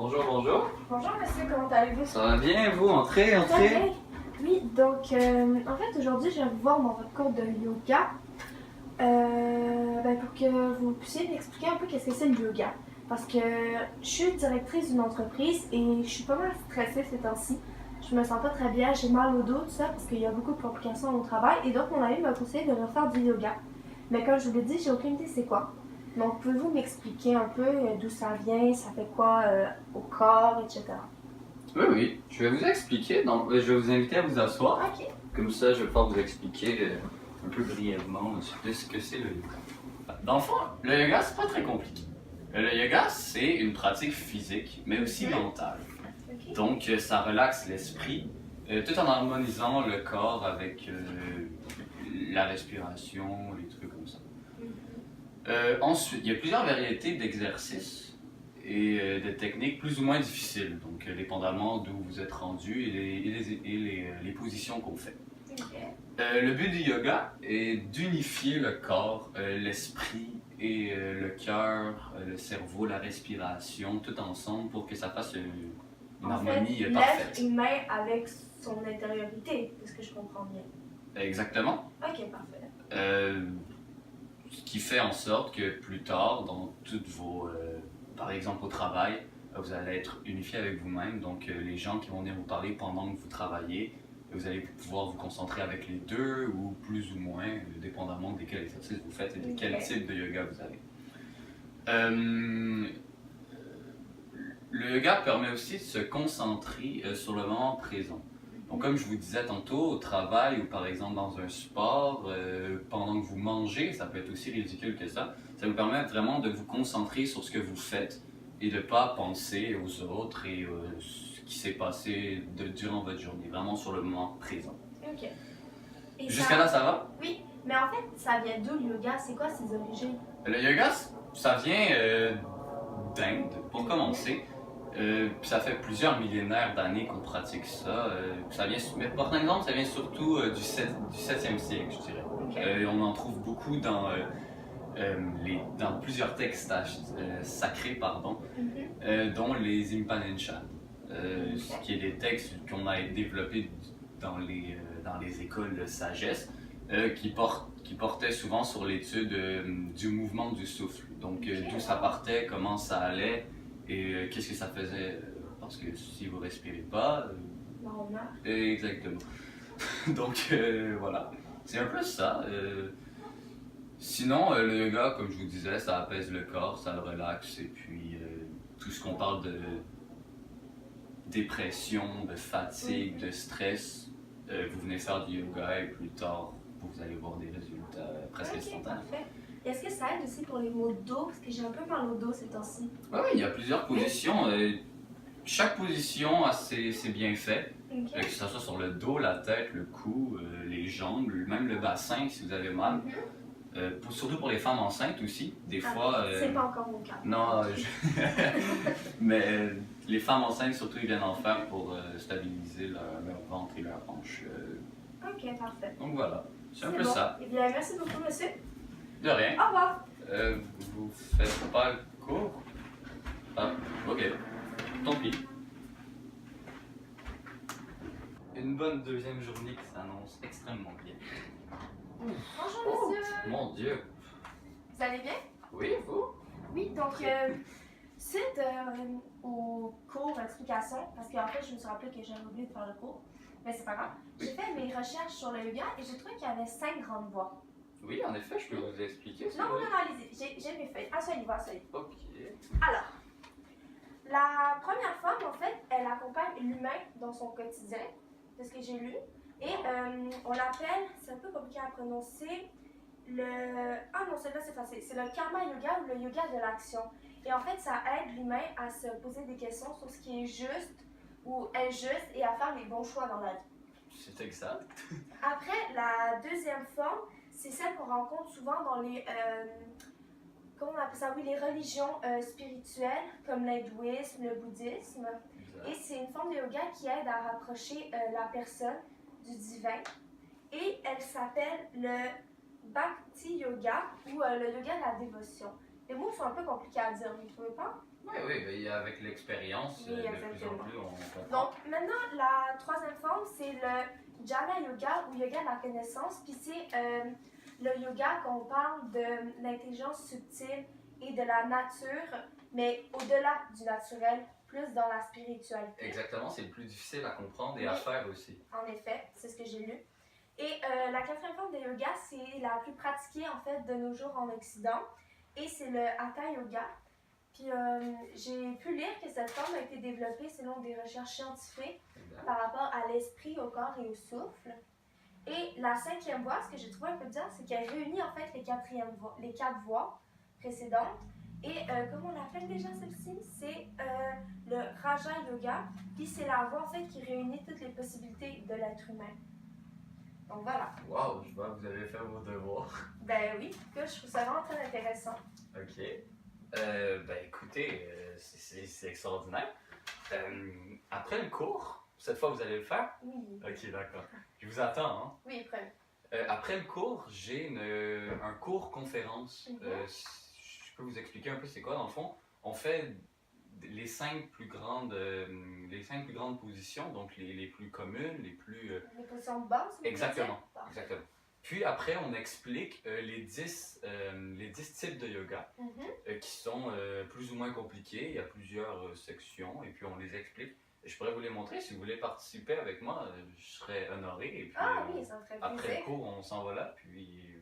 Bonjour, bonjour. Bonjour monsieur, comment allez-vous? Ça va bien, vous? Entrez, Ça va entrez. bien? Oui, donc en fait aujourd'hui je viens vous voir dans votre cours de yoga pour que vous puissiez m'expliquer un peu qu'est-ce que c'est le yoga. Parce que je suis directrice d'une entreprise et je suis pas mal stressée ces temps-ci. Je me sens pas très bien, j'ai mal au dos, tout ça, parce qu'il y a beaucoup de complications au travail. Et donc mon ami m'a conseillé de refaire du yoga. Mais comme je vous l'ai dit, j'ai aucune idée c'est quoi. Donc pouvez-vous m'expliquer un peu d'où ça vient, ça fait quoi au corps, etc. Oui, oui, je vais vous expliquer. Donc, je vais vous inviter à vous asseoir. Ok. Comme ça, je vais pouvoir vous expliquer un peu brièvement ce que c'est le yoga. Dans le fond, le yoga, c'est pas très compliqué. Le yoga, c'est une pratique physique, mais aussi mentale. Ok. Donc, ça relaxe l'esprit, tout en harmonisant le corps avec la respiration, les trucs comme ça. Ensuite, il y a plusieurs variétés d'exercices et de techniques plus ou moins difficiles, donc dépendamment d'où vous êtes rendu et les positions qu'on fait. Ok. Le but du yoga est d'unifier le corps, l'esprit et le cœur, le cerveau, la respiration, tout ensemble pour que ça fasse une harmonie parfaite. L'être humain avec son intériorité, est-ce que je comprends bien? Exactement. Ok, parfait. Ce qui fait en sorte que plus tard, dans toutes vos, par exemple au travail, vous allez être unifié avec vous-même. Donc les gens qui vont venir vous parler pendant que vous travaillez, vous allez pouvoir vous concentrer avec les deux ou plus ou moins, dépendamment de quel exercice vous faites et de quel type de yoga vous avez. Le yoga permet aussi de se concentrer sur le moment présent. Donc, comme je vous disais tantôt, au travail ou par exemple dans un sport, pendant que vous mangez, ça peut être aussi ridicule que ça vous permet vraiment de vous concentrer sur ce que vous faites et de ne pas penser aux autres et ce qui s'est passé durant votre journée, vraiment sur le moment présent. Ok. Et Jusqu'à là, ça va? Oui, mais en fait, ça vient d'où le yoga? C'est quoi ses origines? Le yoga, ça vient d'Inde, pour commencer. Puis ça fait plusieurs millénaires d'années qu'on pratique ça. Mais par exemple, ça vient surtout du 7e siècle, je dirais. Ok. On en trouve beaucoup dans plusieurs textes sacrés, dont les Upanishads, qui est des textes qu'on a développés dans les écoles de sagesse, qui portaient souvent sur l'étude du mouvement du souffle. Donc d'où ça partait, comment ça allait, et qu'est-ce que ça faisait, parce que si vous respirez pas... On meurt. Exactement. Donc voilà, c'est un peu ça. Sinon, le yoga, comme je vous disais, ça apaise le corps, ça le relaxe, et puis tout ce qu'on parle de dépression, de fatigue, de stress, vous venez faire du yoga et plus tard, vous allez voir des résultats presque instantanés. Parfait. Et est-ce que ça aide aussi pour les maux de dos? Parce que j'ai un peu mal au dos ces temps-ci. Oui, il y a plusieurs positions. Chaque position a ses bienfaits, Ok. que ce soit sur le dos, la tête, le cou, les jambes, même le bassin si vous avez mal. Surtout pour les femmes enceintes aussi, des fois... C'est pas encore mon cas. Non, mais les femmes enceintes surtout, ils viennent en faire pour stabiliser leur ventre et leur hanche. Ok, parfait. Donc voilà, c'est un peu bon. ça. Eh bien, merci beaucoup, monsieur. De rien. Au revoir. Vous faites pas le cours? Ah, ok. Tant pis. Une bonne deuxième journée qui s'annonce extrêmement bien. Bonjour, monsieur. Mon Dieu. Vous allez bien? Oui, vous? Oui, donc, suite au cours d'explication, parce qu'en fait, je me suis rappelé que j'avais oublié de faire le cours, mais c'est pas grave. J'ai fait mes recherches sur le yoga et j'ai trouvé qu'il y avait 5 grandes voies. Oui, en effet, je peux vous expliquer. Non, allez-y, j'ai mes feuilles. Asseyez-vous, asseyez-vous. Ok. Alors, la première femme, en fait, elle accompagne l'humain dans son quotidien, de ce que j'ai lu, et on l'appelle, c'est un peu compliqué à prononcer, Ah non, celui-là c'est facile, c'est le karma yoga ou le yoga de l'action. Et en fait, ça aide l'humain à se poser des questions sur ce qui est juste ou injuste et à faire les bons choix dans la vie. C'est exact. Après, la deuxième forme, c'est celle qu'on rencontre souvent dans les... comment on appelle ça? Oui, les religions spirituelles, comme l'hindouisme, le bouddhisme. Exact. Et c'est une forme de yoga qui aide à rapprocher la personne du divin. Et elle s'appelle le Bhakti Yoga ou le yoga de la dévotion. Les mots sont un peu compliqués à dire, vous ne trouvez pas? Oui, oui, mais avec l'expérience, Oui, de plus en exactement. plus, on comprend. Donc, maintenant, la troisième forme, c'est le Jnana Yoga ou Yoga de la connaissance. Puis c'est le yoga qu'on parle de l'intelligence subtile et de la nature, mais au-delà du naturel, plus dans la spiritualité. Exactement, c'est le plus difficile à comprendre et à Oui. faire aussi. En effet, c'est ce que j'ai lu. Et la quatrième forme de yoga, c'est la plus pratiquée en fait de nos jours en Occident. Et c'est le Hatha Yoga. Puis j'ai pu lire que cette forme a été développée selon des recherches scientifiques Exact. par rapport à l'esprit, au corps et au souffle. Et la cinquième voie, ce que j'ai trouvé un peu bizarre, c'est qu'elle réunit en fait les quatre voies précédentes. Et comment on l'appelle déjà celle-ci? C'est le Raja Yoga. Puis c'est la voie en fait qui réunit toutes les possibilités de l'être humain. Donc voilà. Wow, je vois que vous avez fait vos devoirs. Ben oui, que je trouve ça vraiment très intéressant. Ok. Ben écoutez, c'est extraordinaire. Après le cours, cette fois vous allez le faire? Oui. Ok, d'accord. Je vous attends, hein? Oui, premier. Après le cours, j'ai un cours conférence. Mhm. Je peux vous expliquer un peu c'est quoi dans le fond. On fait les cinq plus grandes positions, donc les plus communes, les plus... Les positions de base, vous Exactement, voulez dire? exactement. Puis après, on explique les 10 types de yoga Mhm. qui sont plus ou moins compliqués. Il y a plusieurs sections et puis on les explique. Je pourrais vous les montrer. Si vous voulez participer avec moi, je serais honoré. Et puis, Ah oui, ça me ferait après plaisir. le cours, on s'en va là, puis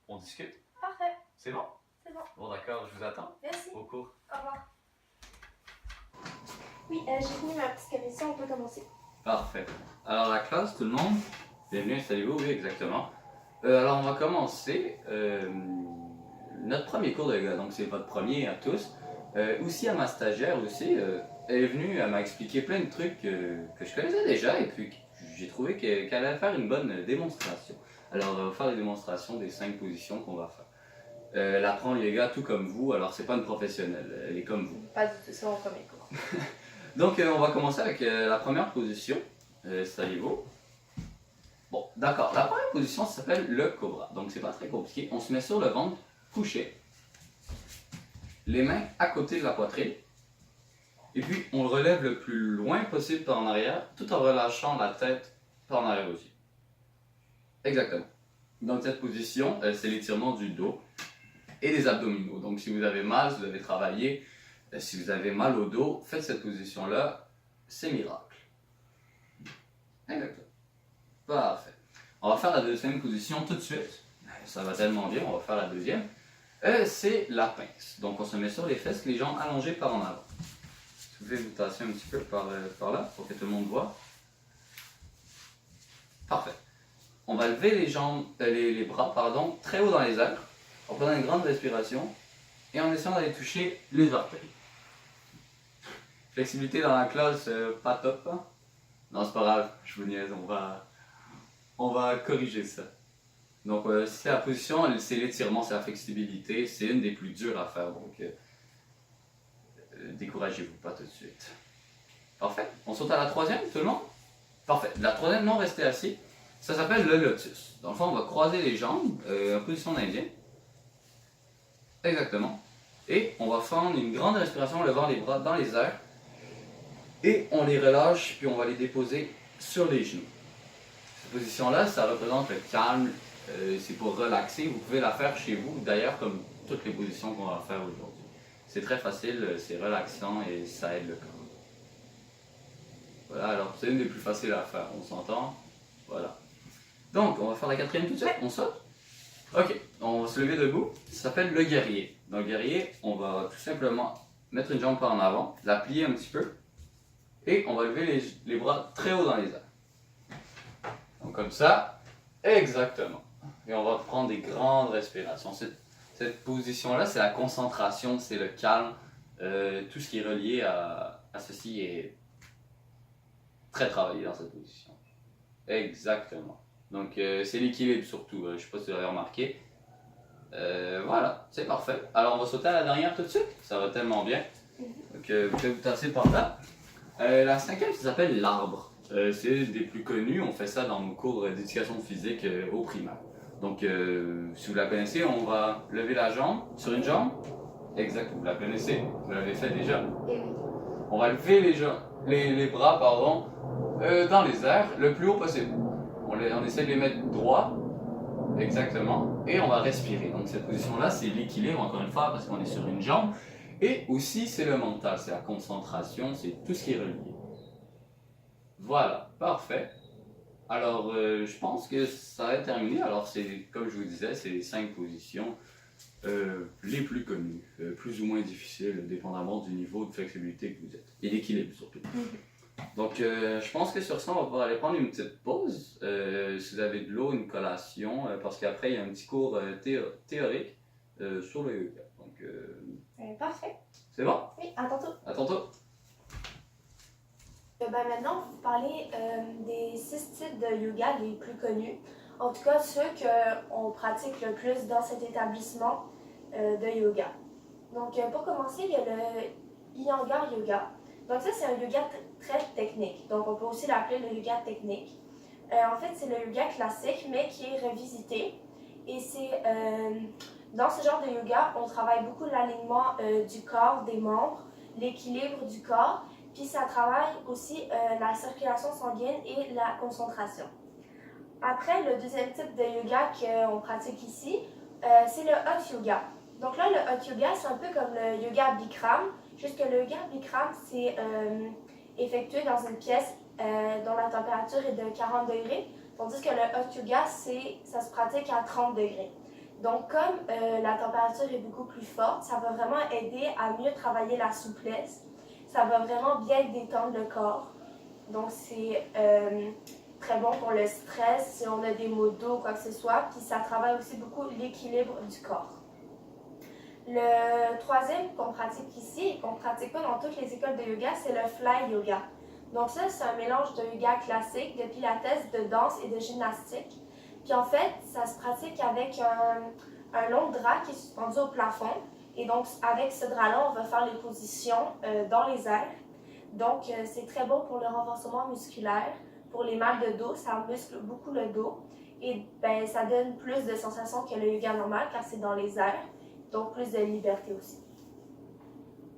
on discute. Parfait, C'est bon? c'est bon. Bon, d'accord, je vous attends Merci. au cours. Au revoir. Oui, j'ai fini ma petite commission, on peut commencer. Parfait. Alors la classe, tout le monde, bienvenue, installez-vous, oui, exactement. Alors on va commencer notre premier cours de yoga, donc c'est votre premier à tous. Aussi à ma stagiaire aussi, elle est venue, elle m'a expliqué plein de trucs que je connaissais déjà et puis j'ai trouvé qu'elle allait faire une bonne démonstration. Alors on va faire des démonstrations des 5 positions qu'on va faire. Elle apprend le yoga tout comme vous, alors c'est pas une professionnelle, elle est comme vous. Pas du tout, c'est mon premier cours. Donc on va commencer avec la première position, installez-vous. Bon, d'accord, la première position s'appelle le cobra, donc c'est pas très compliqué. On se met sur le ventre, couché, les mains à côté de la poitrine, et puis on le relève le plus loin possible par en arrière, tout en relâchant la tête par en arrière aussi. Exactement. Dans cette position, c'est l'étirement du dos et des abdominaux. Donc si vous avez mal, si vous avez travaillé, si vous avez mal au dos, faites cette position-là, c'est miracle. Exactement. Parfait. On va faire la deuxième position tout de suite. Ça va tellement bien, on va faire la deuxième. C'est la pince. Donc on se met sur les fesses, les jambes allongées par en avant. Si vous pouvez vous tasser un petit peu par là pour que tout le monde voit. Parfait. On va lever les jambes, les bras très haut dans les airs. En prenant une grande respiration et en essayant d'aller toucher les orteils. Flexibilité dans la classe, pas top. Hein? Non, c'est pas grave, je vous niaise, on va corriger ça. Donc, c'est la position, c'est l'étirement, c'est la flexibilité, c'est une des plus dures à faire, donc découragez-vous pas tout de suite. Parfait, on saute à la troisième, tout le monde? Parfait, la troisième, non, restez assis. Ça s'appelle le lotus. Dans le fond, on va croiser les jambes, en position d'Indien. Exactement. Et on va prendre une grande respiration en levant les bras dans les airs. Et on les relâche, puis on va les déposer sur les genoux. Cette position-là, ça représente le calme, c'est pour relaxer. Vous pouvez la faire chez vous, d'ailleurs, comme toutes les positions qu'on va faire aujourd'hui. C'est très facile, c'est relaxant et ça aide le corps. Voilà, alors c'est une des plus faciles à faire, on s'entend? Voilà. Donc, on va faire la quatrième tout de suite, on saute. Ok, on va se lever debout, ça s'appelle le guerrier. Dans le guerrier, on va tout simplement mettre une jambe par en avant, la plier un petit peu, et on va lever les bras très haut dans les airs. Donc comme ça, exactement. Et on va prendre des grandes respirations. Cette position-là, c'est la concentration, c'est le calme. Tout ce qui est relié à ceci est très travaillé dans cette position. Exactement. Donc c'est l'équilibre surtout, je ne sais pas si vous l'avez remarqué. Voilà, c'est parfait. Alors on va sauter à la dernière tout de suite, ça va tellement bien. Donc vous pouvez vous tasser par là. La cinquième, ça s'appelle l'arbre. C'est une des plus connues, on fait ça dans nos cours d'éducation physique au primaire. Donc si vous la connaissez, on va lever la jambe sur une jambe Exact, vous la connaissez, vous l'avez fait déjà. Et oui. On va lever les bras pardon, dans les airs le plus haut possible. On essaie de les mettre droits, exactement, et on va respirer. Donc cette position-là, c'est l'équilibre, encore une fois, parce qu'on est sur une jambe. Et aussi, c'est le mental, c'est la concentration, c'est tout ce qui est relié. Voilà, parfait. Alors, je pense que ça va être terminé. Alors, c'est, comme je vous disais, c'est les 5 positions les plus connues, plus ou moins difficiles, dépendamment du niveau de flexibilité que vous êtes, et d'équilibre surtout. Donc, je pense que sur ça, on va pouvoir aller prendre une petite pause. Si vous avez de l'eau, une collation, parce qu'après, il y a un petit cours théorique sur le yoga. Donc, Parfait. c'est bon? Oui, à tantôt. À tantôt. Maintenant, on va vous parler des 6 types de yoga les plus connus. En tout cas, ceux qu'on pratique le plus dans cet établissement de yoga. Donc, pour commencer, il y a le Iyengar Yoga. Donc, ça, c'est un yoga très technique. Donc, on peut aussi l'appeler le yoga technique. En fait, c'est le yoga classique, mais qui est revisité. Et c'est dans ce genre de yoga, on travaille beaucoup l'alignement du corps, des membres, l'équilibre du corps. Puis ça travaille aussi la circulation sanguine et la concentration. Après, le deuxième type de yoga qu'on pratique ici, c'est le hot yoga. Donc là, le hot yoga, c'est un peu comme le yoga Bikram, juste que le yoga Bikram, c'est effectué dans une pièce dont la température est de 40 degrés, tandis que le hot yoga, ça se pratique à 30 degrés. Donc, comme la température est beaucoup plus forte, ça va vraiment aider à mieux travailler la souplesse. Ça va vraiment bien détendre le corps. Donc, c'est très bon pour le stress, si on a des maux de dos ou quoi que ce soit. Puis, ça travaille aussi beaucoup l'équilibre du corps. Le troisième qu'on pratique ici et qu'on ne pratique pas dans toutes les écoles de yoga, c'est le fly yoga. Donc, ça, c'est un mélange de yoga classique, de pilates, de danse et de gymnastique. Puis, en fait, ça se pratique avec un long drap qui est suspendu au plafond. Et donc, avec ce drap-là, on va faire les positions dans les airs. Donc, c'est très bon pour le renforcement musculaire. Pour les mal de dos, ça muscle beaucoup le dos. Et ben, ça donne plus de sensations que le yoga normal, car c'est dans les airs. Donc, plus de liberté aussi.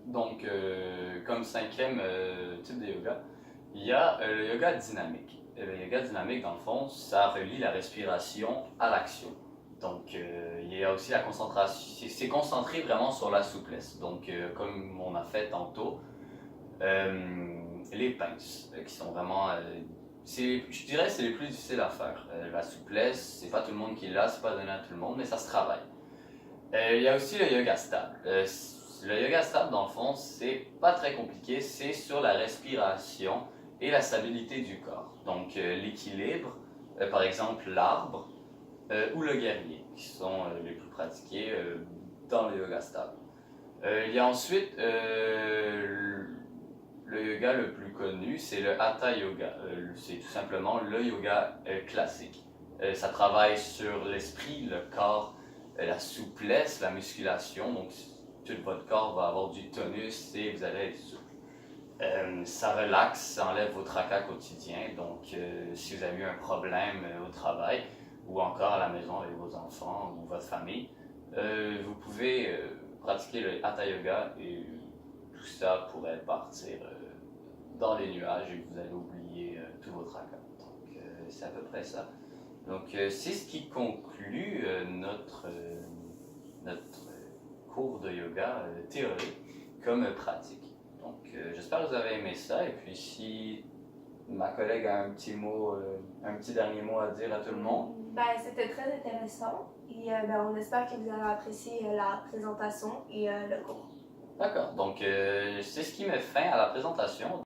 Donc, comme 5e type de yoga, il y a le yoga dynamique. Le yoga dynamique, dans le fond, ça relie la respiration à l'action. Donc, il y a aussi la concentration, c'est concentré vraiment sur la souplesse. Donc, comme on a fait tantôt, les pinces, qui sont vraiment, je dirais, c'est les plus difficiles à faire. La souplesse, c'est pas tout le monde qui l'a, c'est pas donné à tout le monde, mais ça se travaille. Il y a aussi le yoga stable. Le yoga stable, dans le fond, c'est pas très compliqué, c'est sur la respiration et la stabilité du corps. Donc, l'équilibre, par exemple, l'arbre, ou le guerrier, qui sont les plus pratiqués dans le yoga stable. Il y a ensuite le yoga le plus connu, c'est le Hatha Yoga. C'est tout simplement le yoga classique. Ça travaille sur l'esprit, le corps, la souplesse, la musculation. Donc, tout votre corps va avoir du tonus et vous allez être souple. Ça relaxe, ça enlève vos tracas quotidiens. Donc, si vous avez eu un problème au travail, ou encore à la maison avec vos enfants ou votre famille, vous pouvez pratiquer le Hatha Yoga et tout ça pourrait partir dans les nuages et vous allez oublier tous vos tracas. Donc c'est à peu près ça. Donc c'est ce qui conclut notre cours de yoga théorique comme pratique. Donc j'espère que vous avez aimé ça et puis si ma collègue a un petit dernier mot à dire à tout le monde. Ben, c'était très intéressant et ben, on espère que vous avez apprécié la présentation et le cours. D'accord, donc c'est ce qui met fin à la présentation.